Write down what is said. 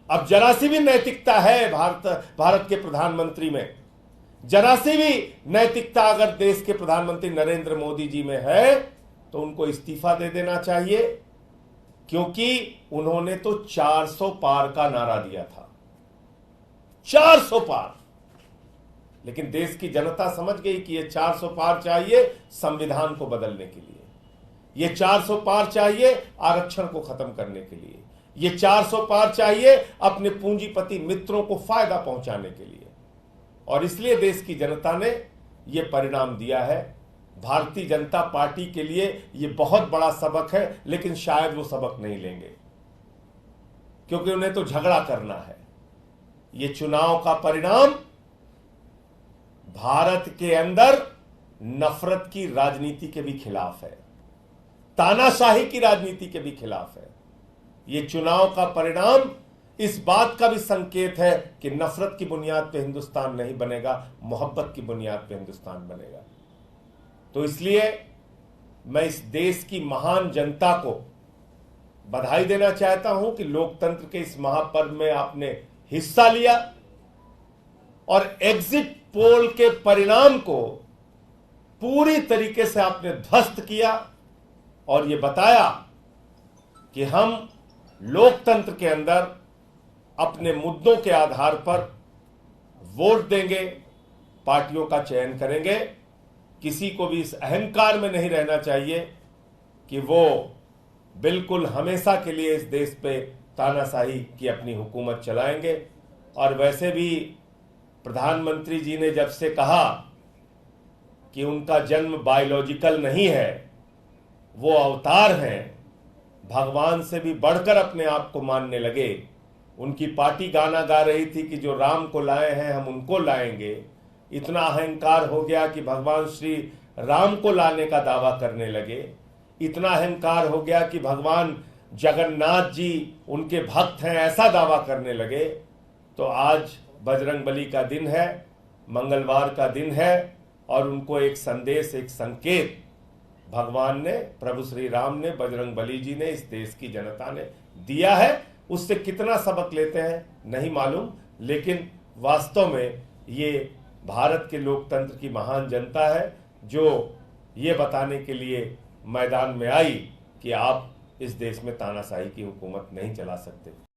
अब जरा सी भी नैतिकता है भारत के प्रधानमंत्री में, जरा सी भी नैतिकता अगर देश के प्रधानमंत्री नरेंद्र मोदी जी में है तो उनको इस्तीफा दे देना चाहिए, क्योंकि उन्होंने तो 400 पार का नारा दिया था, 400 पार। लेकिन देश की जनता समझ गई कि ये 400 पार चाहिए संविधान को बदलने के लिए, ये 400 पार चाहिए आरक्षण को खत्म करने के लिए, ये 400 पार चाहिए अपने पूंजीपति मित्रों को फायदा पहुंचाने के लिए। और इसलिए देश की जनता ने यह परिणाम दिया है। भारतीय जनता पार्टी के लिए यह बहुत बड़ा सबक है, लेकिन शायद वो सबक नहीं लेंगे, क्योंकि उन्हें तो झगड़ा करना है। यह चुनाव का परिणाम भारत के अंदर नफरत की राजनीति के भी खिलाफ है, तानाशाही की राजनीति के भी खिलाफ है। यह चुनाव का परिणाम इस बात का भी संकेत है कि नफरत की बुनियाद पे हिंदुस्तान नहीं बनेगा, मोहब्बत की बुनियाद पे हिंदुस्तान बनेगा। तो इसलिए मैं इस देश की महान जनता को बधाई देना चाहता हूं कि लोकतंत्र के इस महापर्व में आपने हिस्सा लिया और एग्जिट पोल के परिणाम को पूरी तरीके से आपने ध्वस्त किया और यह बताया कि हम लोकतंत्र के अंदर अपने मुद्दों के आधार पर वोट देंगे, पार्टियों का चयन करेंगे। किसी को भी इस अहंकार में नहीं रहना चाहिए कि वो बिल्कुल हमेशा के लिए इस देश पे तानाशाही की अपनी हुकूमत चलाएंगे। और वैसे भी प्रधानमंत्री जी ने जब से कहा कि उनका जन्म बायोलॉजिकल नहीं है, वो अवतार हैं, भगवान से भी बढ़कर अपने आप को मानने लगे। उनकी पार्टी गाना गा रही थी कि जो राम को लाए हैं हम उनको लाएंगे। इतना अहंकार हो गया कि भगवान श्री राम को लाने का दावा करने लगे। इतना अहंकार हो गया कि भगवान जगन्नाथ जी उनके भक्त हैं, ऐसा दावा करने लगे। तो आज बजरंगबली का दिन है, मंगलवार का दिन है, और उनको एक संदेश, एक संकेत भगवान ने, प्रभु श्री राम ने, बजरंगबली जी ने, इस देश की जनता ने दिया है। उससे कितना सबक लेते हैं नहीं मालूम, लेकिन वास्तव में ये भारत के लोकतंत्र की महान जनता है जो ये बताने के लिए मैदान में आई कि आप इस देश में तानाशाही की हुकूमत नहीं चला सकते।